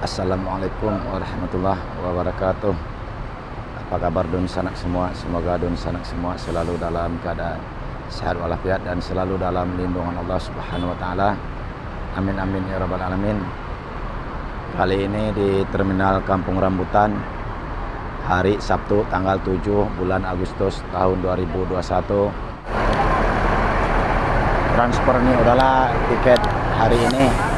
Assalamualaikum warahmatullahi wabarakatuh. Apa kabar dun sanak semua? Semoga dun sanak semua selalu dalam keadaan sehat walafiat dan selalu dalam lindungan Allah Subhanahu wa taala. Amin amin ya rabbal alamin. Kali ini di Terminal Kampung Rambutan, hari Sabtu tanggal 7 bulan Agustus tahun 2021. Transfer ini udahlah tiket hari ini.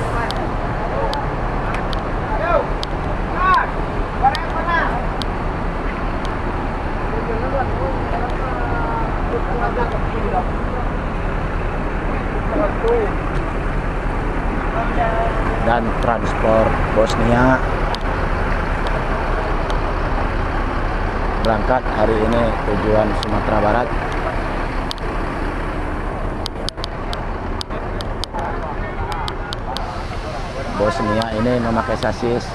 Dan transport Bosnia berangkat hari ini tujuan Sumatera Barat. Bosnia ini memakai sasis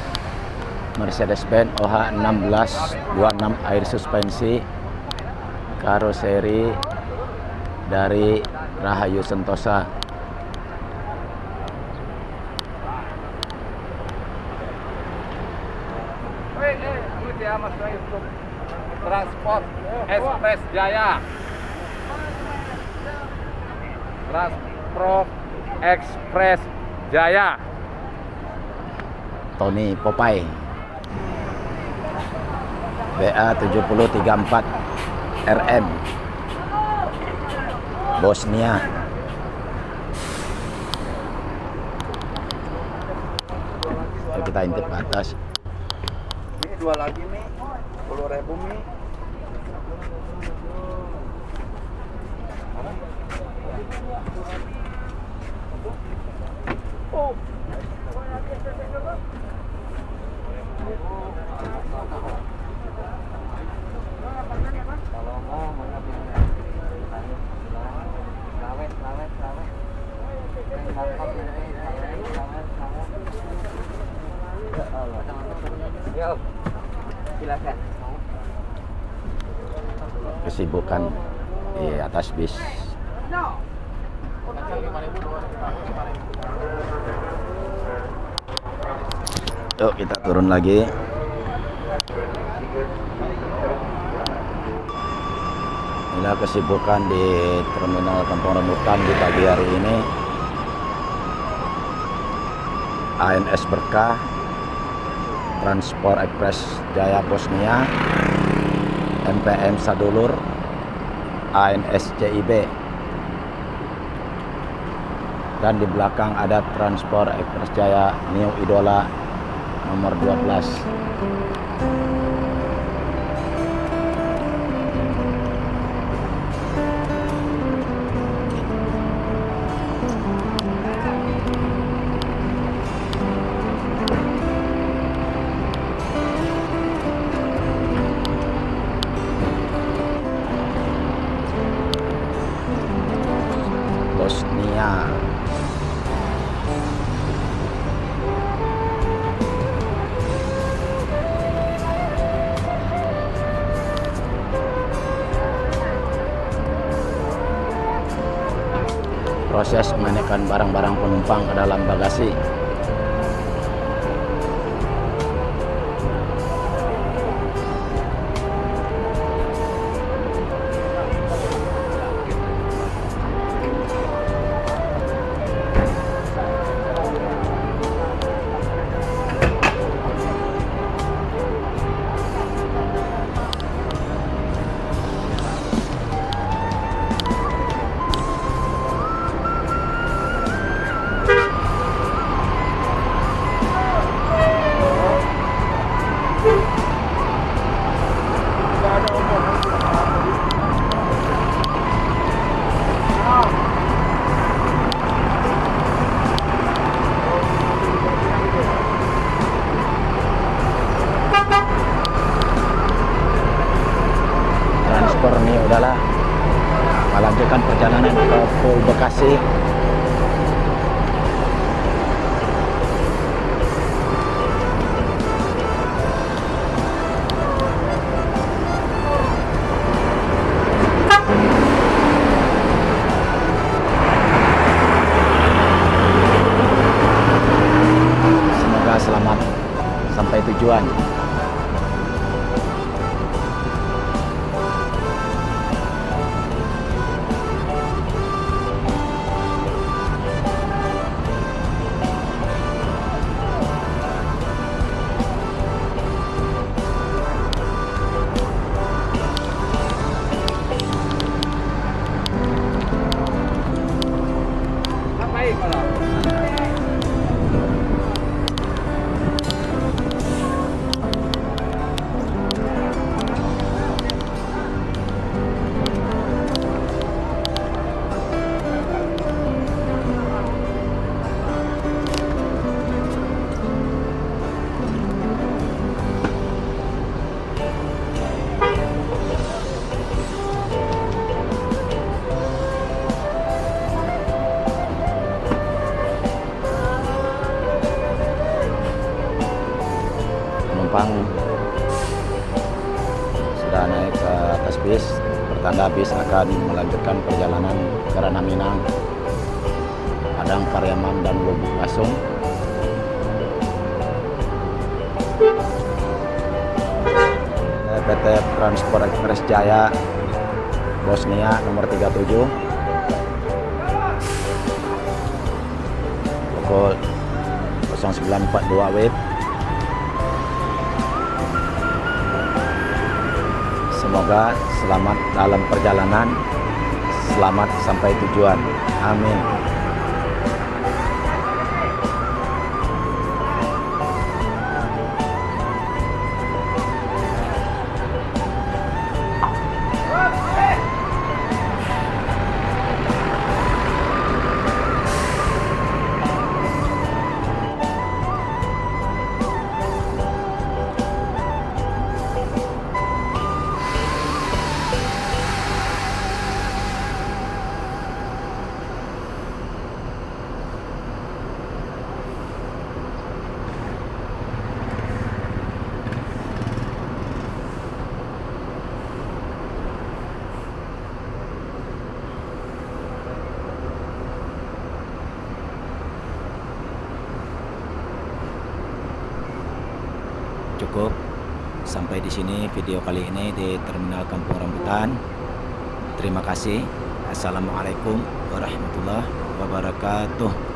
Mercedes-Benz OH 1626 air suspensi, karoseri dari Rahayu Sentosa. Transport Express Jaya. Transport Express Jaya. Tony Popeye BA 7034 RM Bosnia. Yuk kita intip ke atas. Ini dua lagi nih, 10.000 nih. Oh. Silakan. Kesibukan di atas bis. Yuk kita turun lagi. Inilah kesibukan di Terminal Kampung Rambutan di pagi hari ini. ANS Berkah, Transport Express Jaya Bosnia, MPM Sadulur, ANS CIB. Dan di belakang ada Transport Express Jaya New Idola nomor 12. Bosnia. Proses menaikkan barang-barang penumpang ke dalam bagasi. Transfer ini udahlah melanjutkan perjalanan ke Full Bekasi. Semoga selamat sampai tujuan. Baik kalau. Penumpang sudah naik ke atas bis, pertanda bis akan melanjutkan perjalanan ke Ranah Minang, Padang, Pariaman, dan Lubuk Kasung. PT Transport Express Jaya Bosnia nomor 37 pukul 09.42 WIB. Semoga selamat dalam perjalanan, selamat sampai tujuan. Amin. Cukup sampai di sini video kali ini di Terminal Kampung Rambutan. Terima kasih. Assalamualaikum warahmatullahi wabarakatuh.